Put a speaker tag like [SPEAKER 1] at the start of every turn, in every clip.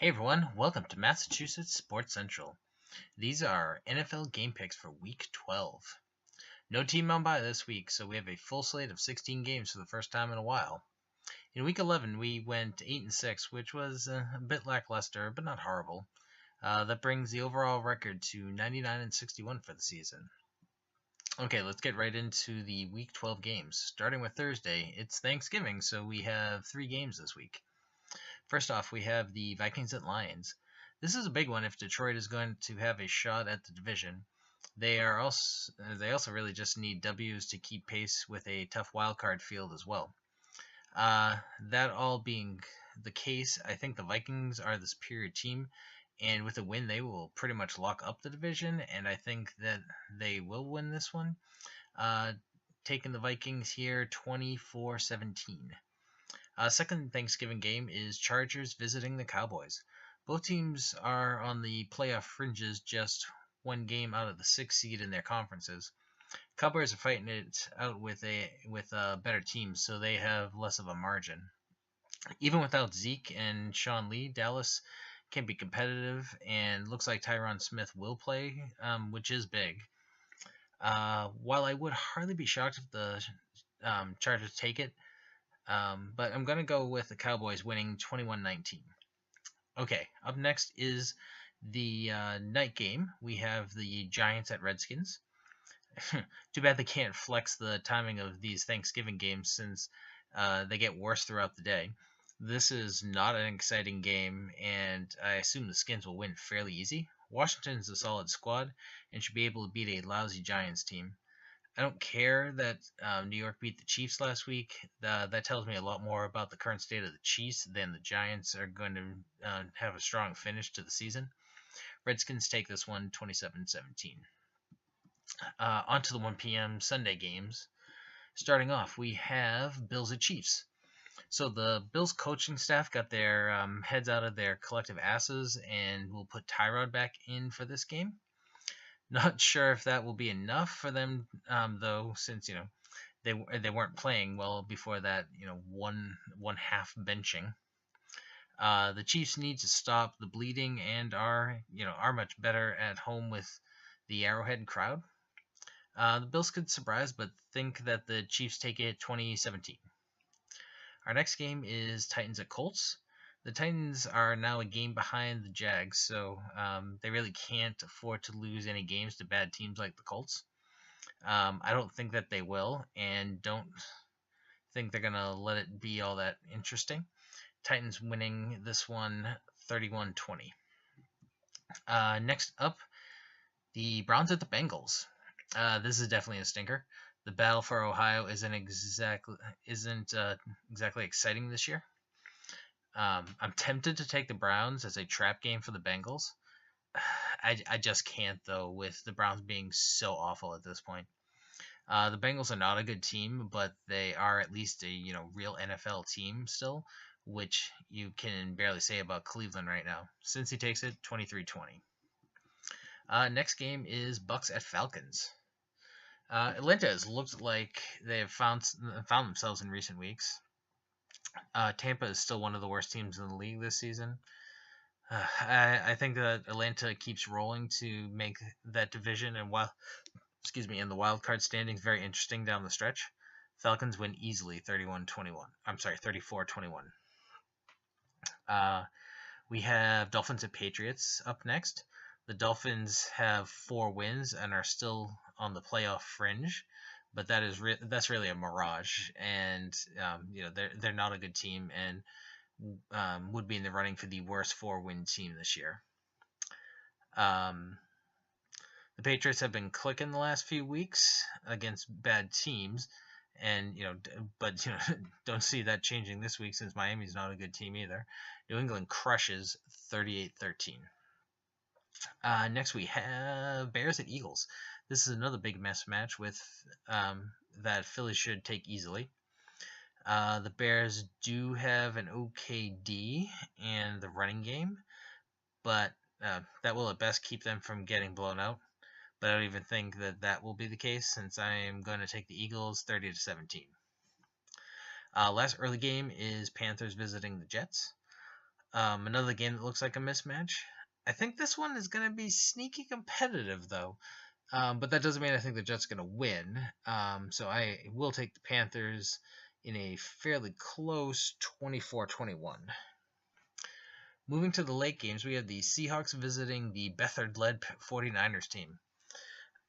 [SPEAKER 1] Hey everyone, welcome to Massachusetts Sports Central. These are NFL game picks for Week 12. No team on bye this week, so we have a full slate of 16 games for the first time in a while. In Week 11, we went 8-6, which was a bit lackluster, but not horrible. That brings the overall record to 99-61 for the season. Okay, let's get right into the Week 12 games. Starting with Thursday, it's Thanksgiving, so we have 3 games this week. First off, we have the Vikings at Lions. This is a big one if Detroit is going to have a shot at the division. They also really just need W's to keep pace with a tough wildcard field as well. That all being the case, I think the Vikings are the superior team, and with a win, they will pretty much lock up the division, and I think that they will win this one. Taking the Vikings here 24-17. Second Thanksgiving game is Chargers visiting the Cowboys. Both teams are on the playoff fringes, just one game out of the 6th seed in their conferences. Cowboys are fighting it out with better teams, so they have less of a margin. Even without Zeke and Sean Lee, Dallas can be competitive, and looks like Tyron Smith will play, which is big. While I would hardly be shocked if the Chargers take it, but I'm going to go with the Cowboys winning 21-19. Okay, up next is the night game. We have the Giants at Redskins. Too bad they can't flex the timing of these Thanksgiving games since they get worse throughout the day. This is not an exciting game, and I assume the Skins will win fairly easy. Washington's a solid squad and should be able to beat a lousy Giants team. I don't care that New York beat the Chiefs last week. That tells me a lot more about the current state of the Chiefs than the Giants are going to have a strong finish to the season. Redskins take this one 27-17. On to the 1 p.m. Sunday games. Starting off, we have Bills at Chiefs. So the Bills coaching staff got their heads out of their collective asses and will put Tyrod back in for this game. Not sure if that will be enough for them, though, since they weren't playing well before that. One half benching. The Chiefs need to stop the bleeding and are much better at home with the Arrowhead crowd. The Bills could surprise, but think that the Chiefs take it 2017. Our next game is Titans at Colts. The Titans are now a game behind the Jags, so they really can't afford to lose any games to bad teams like the Colts. I don't think that they will, and don't think they're going to let it be all that interesting. Titans winning this one 31-20. Next up, the Browns at the Bengals. This is definitely a stinker. The battle for Ohio isn't exactly exciting this year. I'm tempted to take the Browns as a trap game for the Bengals. I just can't, though, with the Browns being so awful at this point. The Bengals are not a good team, but they are at least a real NFL team still, which you can barely say about Cleveland right now. Cincy takes it 23-20. Next game is Bucks at Falcons. Atlanta has looked like they have found themselves in recent weeks. Tampa is still one of the worst teams in the league this season. I think that Atlanta keeps rolling to make that division and the wild card standings very interesting down the stretch. Falcons win easily 34-21. We have Dolphins and Patriots up next. The Dolphins have 4 wins and are still on the playoff fringe, but that's really a mirage, and they're not a good team and would be in the running for the worst 4-win team this year. The Patriots have been clicking the last few weeks against bad teams, and but don't see that changing this week since Miami's not a good team either. New England crushes 38-13. Next we have Bears at Eagles. This is another big mess match with that Philly should take easily. The Bears do have an okay D and the running game, but that will at best keep them from getting blown out. But I don't even think that will be the case since I am going to take the Eagles 30-17. Last early game is Panthers visiting the Jets. Another game that looks like a mismatch. I think this one is going to be sneaky competitive, though. But that doesn't mean I think the Jets are going to win. So I will take the Panthers in a fairly close 24-21. Moving to the late games, we have the Seahawks visiting the Beathard-led 49ers team.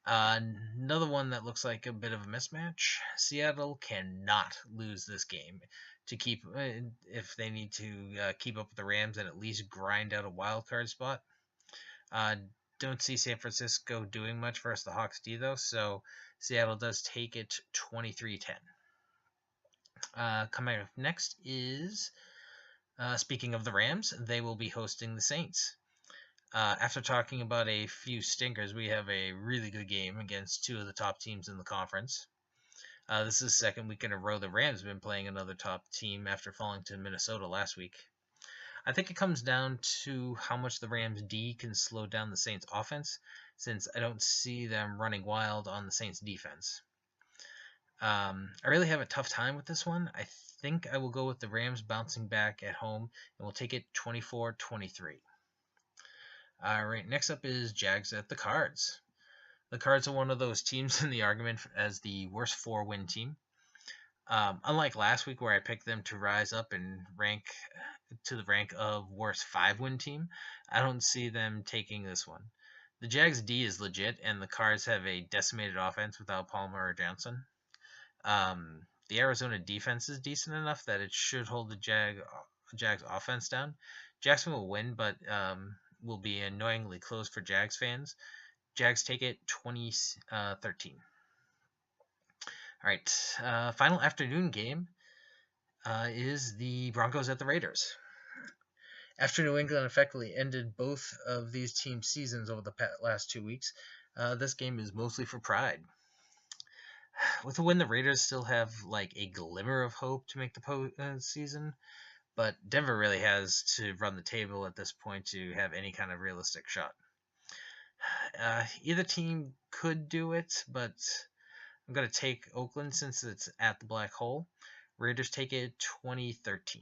[SPEAKER 1] Another one that looks like a bit of a mismatch. Seattle cannot lose this game to keep if they need to keep up with the Rams and at least grind out a wild card spot. Don't see San Francisco doing much versus the Hawks D though, so Seattle does take it 23-10. Coming up next is, speaking of the Rams, they will be hosting the Saints. After talking about a few stinkers, we have a really good game against two of the top teams in the conference. This is the second week in a row the Rams have been playing another top team after falling to Minnesota last week. I think it comes down to how much the Rams D can slow down the Saints offense, since I don't see them running wild on the Saints defense. I really have a tough time with this one. I think I will go with the Rams bouncing back at home, and we'll take it 24-23. All right, next up is Jags at the Cards. The Cards are one of those teams in the argument as the worst 4-win team. Unlike last week where I picked them to rise up and rank to the rank of worst 5-win team, I don't see them taking this one. The Jags D is legit, and the Cards have a decimated offense without Palmer or Johnson. The Arizona defense is decent enough that it should hold the Jags offense down. Jacksonville will win, but will be annoyingly close for Jags fans. Jags take it 20-13. All right, final afternoon game is the Broncos at the Raiders. After New England effectively ended both of these teams' seasons over the last 2 weeks, this game is mostly for pride. With a win, the Raiders still have like a glimmer of hope to make the postseason, but Denver really has to run the table at this point to have any kind of realistic shot. Either team could do it, but I'm going to take Oakland since it's at the black hole. Raiders take it 20-13.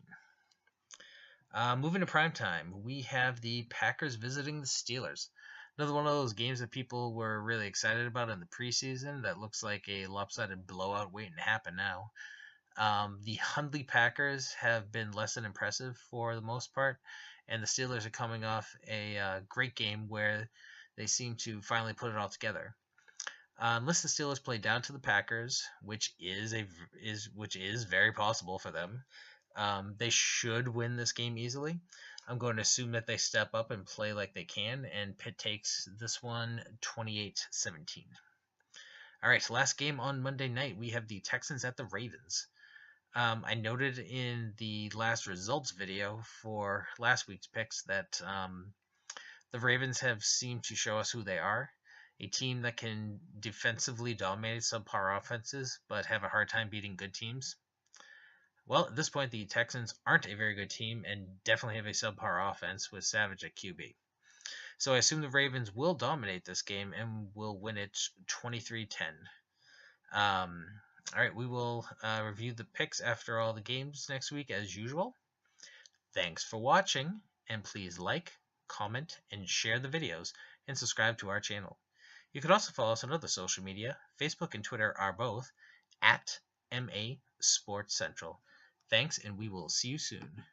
[SPEAKER 1] Moving to primetime, we have the Packers visiting the Steelers. Another one of those games that people were really excited about in the preseason that looks like a lopsided blowout waiting to happen now. The Hundley Packers have been less than impressive for the most part, and the Steelers are coming off a great game where they seem to finally put it all together. Unless the Steelers play down to the Packers, which is very possible for them, they should win this game easily. I'm going to assume that they step up and play like they can, and Pitt takes this one 28-17. All right, last game on Monday night, we have the Texans at the Ravens. I noted in the last results video for last week's picks that the Ravens have seemed to show us who they are. A team that can defensively dominate subpar offenses, but have a hard time beating good teams. Well, at this point, the Texans aren't a very good team and definitely have a subpar offense with Savage at QB. So I assume the Ravens will dominate this game and will win it 23-10. All right, we will review the picks after all the games next week as usual. Thanks for watching, and please like, comment, and share the videos, and subscribe to our channel. You can also follow us on other social media. Facebook and Twitter are both at MA Sports Central. Thanks, and we will see you soon.